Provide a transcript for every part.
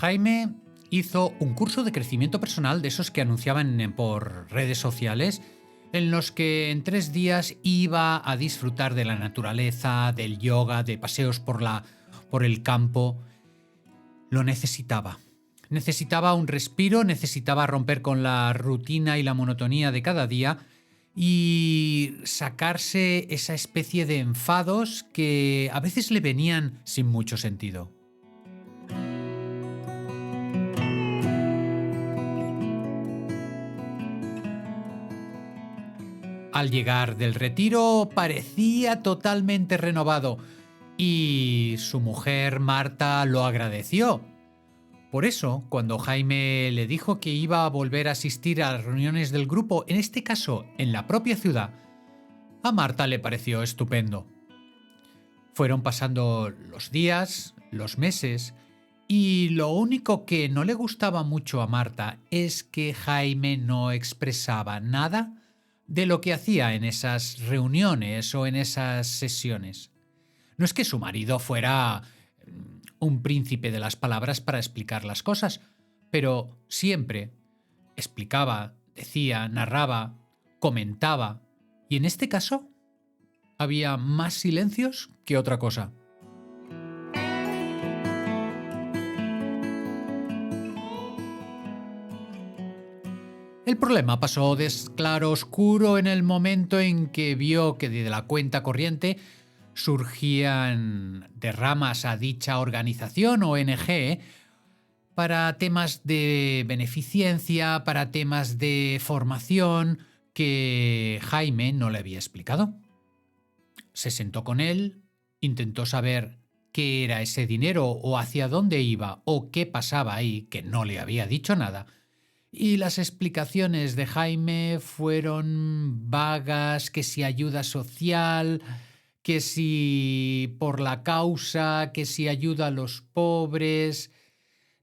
Jaime hizo un curso de crecimiento personal de esos que anunciaban por redes sociales, en los que en 3 días iba a disfrutar de la naturaleza, del yoga, de paseos por el campo. Lo necesitaba. Necesitaba un respiro, necesitaba romper con la rutina y la monotonía de cada día y sacarse esa especie de enfados que a veces le venían sin mucho sentido. Al llegar del retiro parecía totalmente renovado y su mujer Marta lo agradeció. Por eso, cuando Jaime le dijo que iba a volver a asistir a las reuniones del grupo, en este caso en la propia ciudad, a Marta le pareció estupendo. Fueron pasando los días, los meses, y lo único que no le gustaba mucho a Marta es que Jaime no expresaba nada de lo que hacía en esas reuniones o en esas sesiones. No es que su marido fuera un príncipe de las palabras para explicar las cosas, pero siempre explicaba, decía, narraba, comentaba, y en este caso había más silencios que otra cosa. El problema pasó de claro oscuro en el momento en que vio que de la cuenta corriente surgían derramas a dicha organización o ONG para temas de beneficencia, para temas de formación que Jaime no le había explicado. Se sentó con él, intentó saber qué era ese dinero o hacia dónde iba o qué pasaba ahí, que no le había dicho nada. Y las explicaciones de Jaime fueron vagas, que si ayuda social, que si por la causa, que si ayuda a los pobres.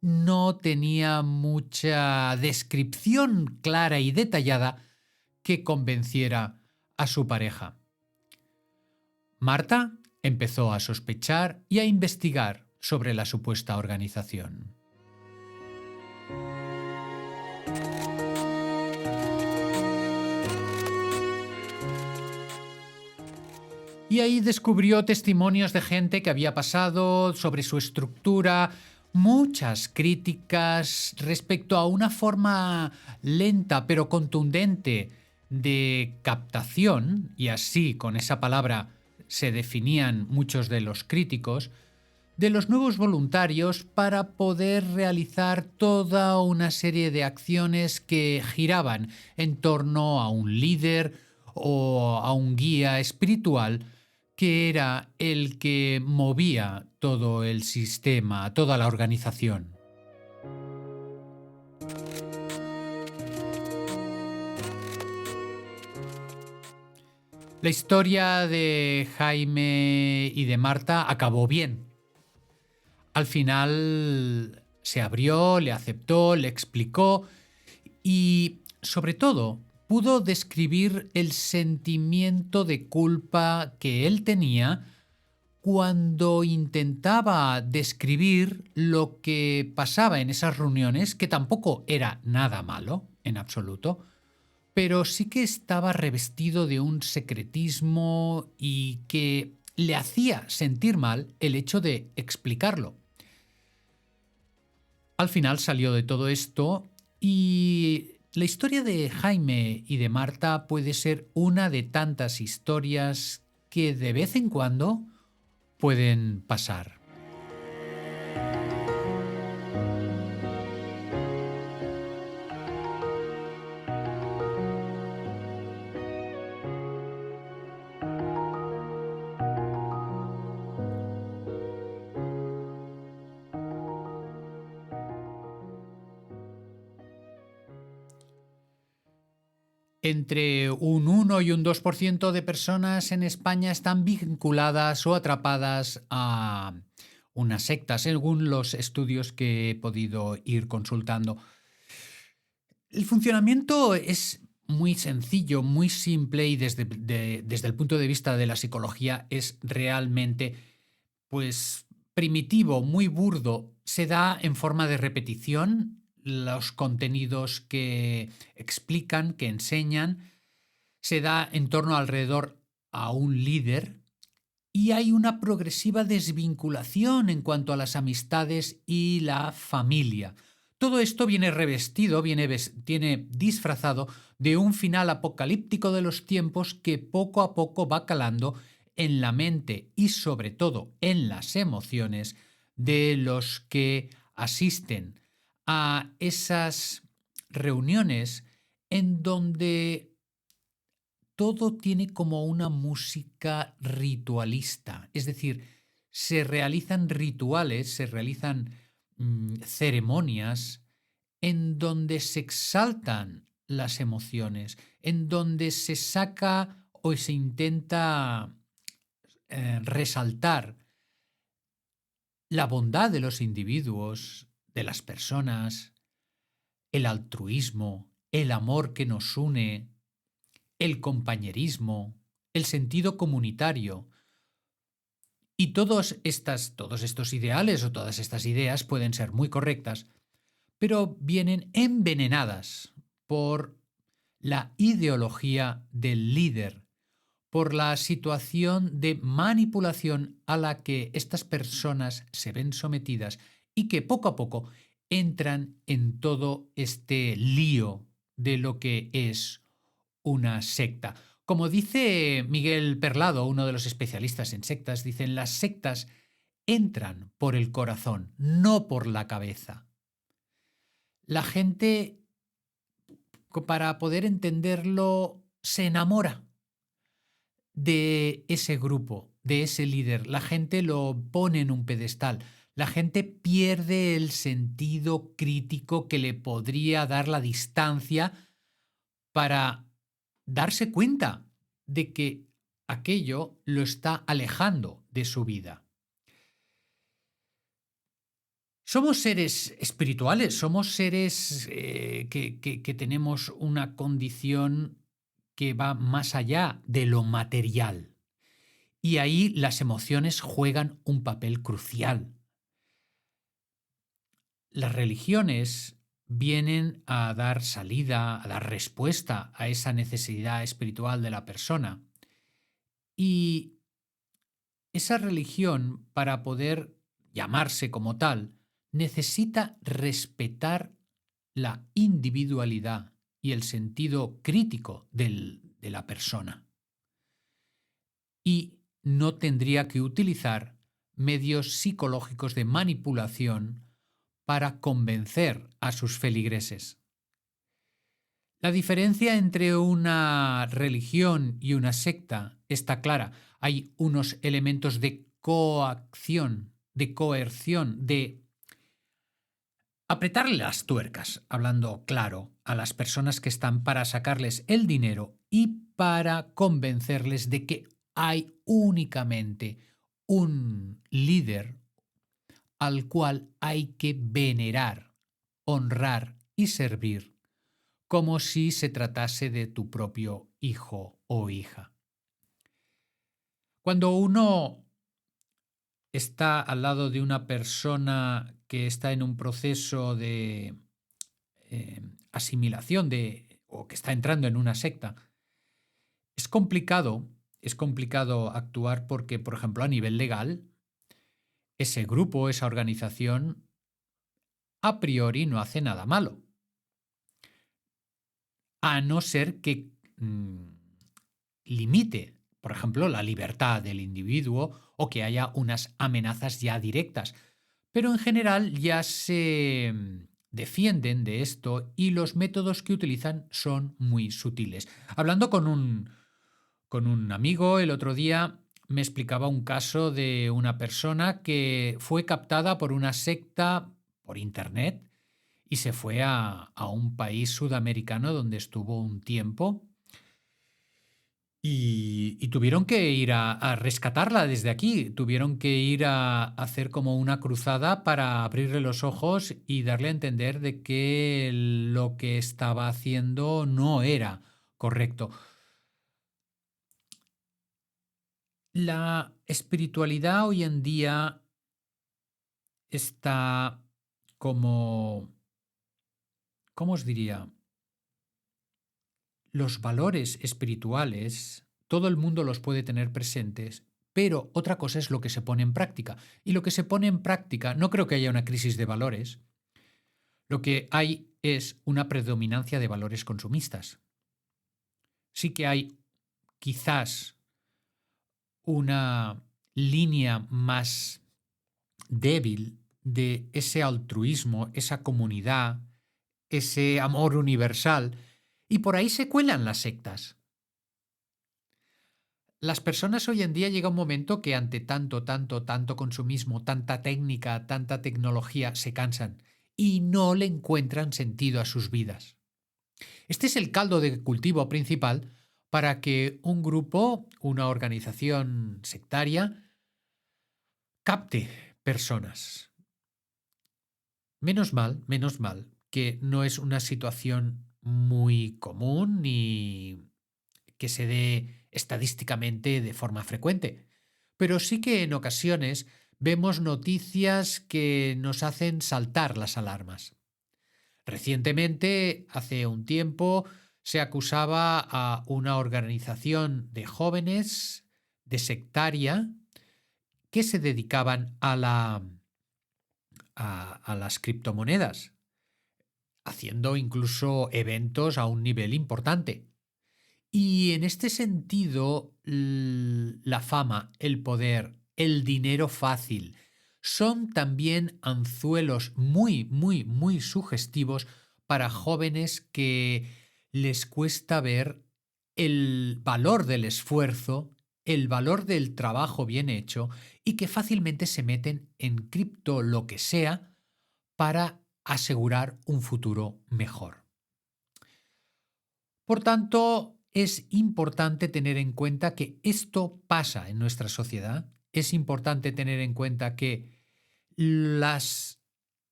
No tenía mucha descripción clara y detallada que convenciera a su pareja. Marta empezó a sospechar y a investigar sobre la supuesta organización. Y ahí descubrió testimonios de gente que había pasado sobre su estructura, muchas críticas respecto a una forma lenta pero contundente de captación, y así con esa palabra se definían muchos de los críticos, de los nuevos voluntarios para poder realizar toda una serie de acciones que giraban en torno a un líder o a un guía espiritual que era el que movía todo el sistema, toda la organización. La historia de Jaime y de Marta acabó bien. Al final se abrió, le aceptó, le explicó y, sobre todo, pudo describir el sentimiento de culpa que él tenía cuando intentaba describir lo que pasaba en esas reuniones, que tampoco era nada malo, en absoluto, pero sí que estaba revestido de un secretismo y que le hacía sentir mal el hecho de explicarlo. Al final salió de todo esto y la historia de Jaime y de Marta puede ser una de tantas historias que de vez en cuando pueden pasar. Entre un 1 y un 2% de personas en España están vinculadas o atrapadas a una secta, según los estudios que he podido ir consultando. El funcionamiento es muy sencillo, muy simple y desde el punto de vista de la psicología es realmente, pues, primitivo, muy burdo, se da en forma de repetición. Los contenidos que explican, que enseñan, se da en torno alrededor a un líder y hay una progresiva desvinculación en cuanto a las amistades y la familia. Todo esto viene revestido, viene disfrazado de un final apocalíptico de los tiempos que poco a poco va calando en la mente y sobre todo en las emociones de los que asisten a esas reuniones en donde todo tiene como una música ritualista, es decir, se realizan rituales, se realizan ceremonias en donde se exaltan las emociones, en donde se saca o se intenta resaltar la bondad de los individuos, de las personas, el altruismo, el amor que nos une, el compañerismo, el sentido comunitario. Y todos estos ideales o todas estas ideas pueden ser muy correctas, pero vienen envenenadas por la ideología del líder, por la situación de manipulación a la que estas personas se ven sometidas y que poco a poco entran en todo este lío de lo que es una secta. Como dice Miguel Perlado, uno de los especialistas en sectas, dicen las sectas entran por el corazón, no por la cabeza. La gente, para poder entenderlo, se enamora de ese grupo, de ese líder. La gente lo pone en un pedestal. La gente pierde el sentido crítico que le podría dar la distancia para darse cuenta de que aquello lo está alejando de su vida. Somos seres espirituales, somos seres que tenemos una condición que va más allá de lo material. Y ahí las emociones juegan un papel crucial. Las religiones vienen a dar salida, a dar respuesta a esa necesidad espiritual de la persona. Y esa religión, para poder llamarse como tal, necesita respetar la individualidad y el sentido crítico de la persona. Y no tendría que utilizar medios psicológicos de manipulación para convencer a sus feligreses. La diferencia entre una religión y una secta está clara. Hay unos elementos de coacción, de coerción, de apretarle las tuercas, hablando claro, a las personas que están para sacarles el dinero y para convencerles de que hay únicamente un líder al cual hay que venerar, honrar y servir, como si se tratase de tu propio hijo o hija. Cuando uno está al lado de una persona que está en un proceso de asimilación o que está entrando en una secta, es complicado actuar porque, por ejemplo, a nivel legal, ese grupo, esa organización, a priori no hace nada malo, a no ser que limite, por ejemplo, la libertad del individuo o que haya unas amenazas ya directas. Pero en general ya se defienden de esto y los métodos que utilizan son muy sutiles. Hablando con un amigo el otro día, me explicaba un caso de una persona que fue captada por una secta por internet y se fue a un país sudamericano donde estuvo un tiempo y tuvieron que ir a rescatarla desde aquí, tuvieron que ir a hacer como una cruzada para abrirle los ojos y darle a entender de que lo que estaba haciendo no era correcto. La espiritualidad hoy en día está como, ¿cómo os diría? Los valores espirituales, todo el mundo los puede tener presentes, pero otra cosa es lo que se pone en práctica. Y lo que se pone en práctica, no creo que haya una crisis de valores, lo que hay es una predominancia de valores consumistas. Sí que hay quizás una línea más débil de ese altruismo, esa comunidad, ese amor universal, y por ahí se cuelan las sectas. Las personas hoy en día llega un momento que ante tanto consumismo, tanta técnica, tanta tecnología, se cansan y no le encuentran sentido a sus vidas. Este es el caldo de cultivo principal para que un grupo, una organización sectaria, capte personas. Menos mal, que no es una situación muy común ni que se dé estadísticamente de forma frecuente. Pero sí que en ocasiones vemos noticias que nos hacen saltar las alarmas. Recientemente, hace un tiempo, se acusaba a una organización de jóvenes de sectaria que se dedicaban a las criptomonedas, haciendo incluso eventos a un nivel importante. Y en este sentido, la fama, el poder, el dinero fácil, son también anzuelos muy sugestivos para jóvenes que les cuesta ver el valor del esfuerzo, el valor del trabajo bien hecho y que fácilmente se meten en cripto lo que sea para asegurar un futuro mejor. Por tanto, es importante tener en cuenta que esto pasa en nuestra sociedad. Es importante tener en cuenta que las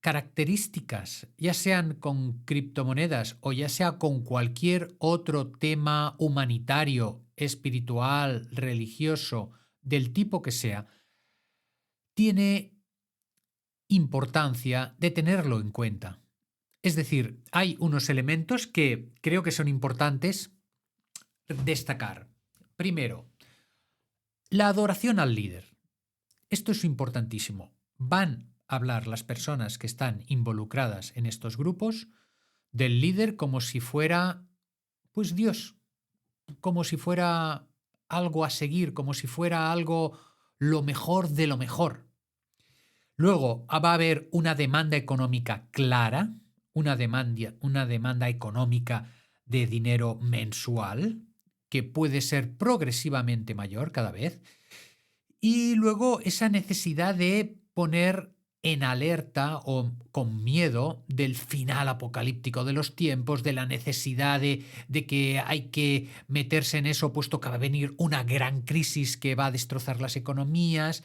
características, ya sean con criptomonedas o ya sea con cualquier otro tema humanitario, espiritual, religioso, del tipo que sea, tiene importancia de tenerlo en cuenta. Es decir, hay unos elementos que creo que son importantes destacar. Primero, la adoración al líder. Esto es importantísimo. Van a hablar las personas que están involucradas en estos grupos del líder como si fuera, pues Dios, como si fuera algo a seguir, como si fuera algo lo mejor de lo mejor. Luego va a haber una demanda económica clara, una demanda económica de dinero mensual, que puede ser progresivamente mayor cada vez. Y luego esa necesidad de poner en alerta o con miedo del final apocalíptico de los tiempos, de la necesidad de que hay que meterse en eso, puesto que va a venir una gran crisis que va a destrozar las economías.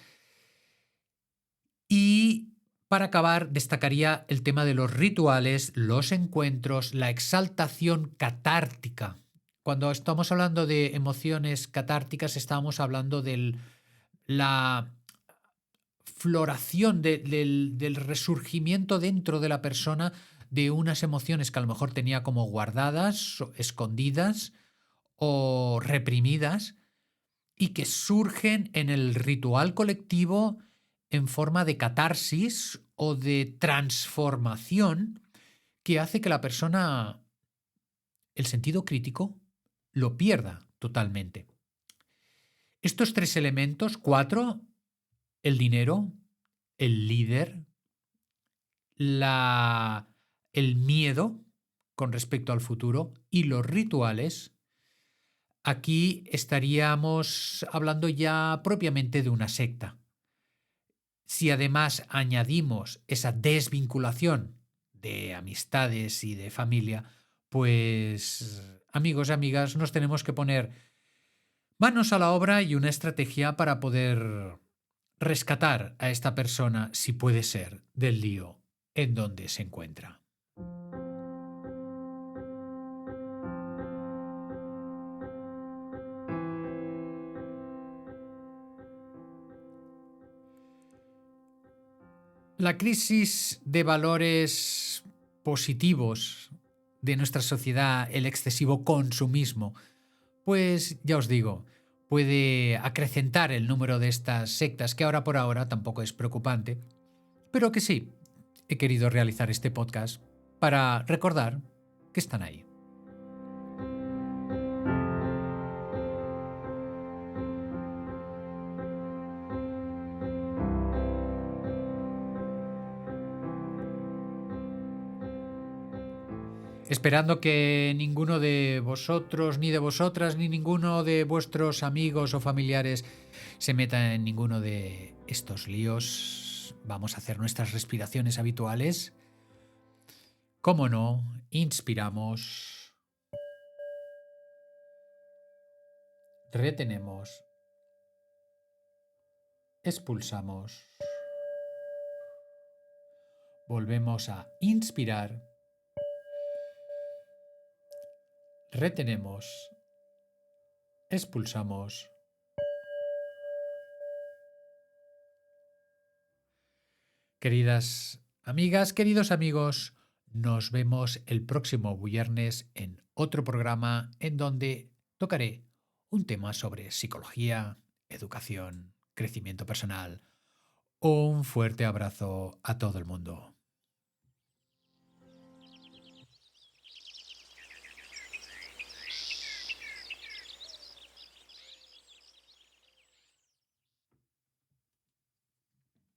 Y para acabar, destacaría el tema de los rituales, los encuentros, la exaltación catártica. Cuando estamos hablando de emociones catárticas, estamos hablando de la floración, del resurgimiento dentro de la persona de unas emociones que a lo mejor tenía como guardadas, escondidas o reprimidas, y que surgen en el ritual colectivo en forma de catarsis o de transformación que hace que la persona, el sentido crítico, lo pierda totalmente. Estos tres elementos, cuatro, el dinero, el líder, el miedo con respecto al futuro y los rituales, aquí estaríamos hablando ya propiamente de una secta. Si además añadimos esa desvinculación de amistades y de familia, pues amigos y amigas, nos tenemos que poner manos a la obra y una estrategia para poder rescatar a esta persona, si puede ser, del lío en donde se encuentra. La crisis de valores positivos de nuestra sociedad, el excesivo consumismo, pues ya os digo, puede acrecentar el número de estas sectas, que ahora por ahora tampoco es preocupante, pero que sí, he querido realizar este podcast para recordar que están ahí. Esperando que ninguno de vosotros, ni de vosotras, ni ninguno de vuestros amigos o familiares se meta en ninguno de estos líos. Vamos a hacer nuestras respiraciones habituales. Cómo no, inspiramos, retenemos, expulsamos, volvemos a inspirar, retenemos, expulsamos. Queridas amigas, queridos amigos, nos vemos el próximo viernes en otro programa en donde tocaré un tema sobre psicología, educación, crecimiento personal. Un fuerte abrazo a todo el mundo.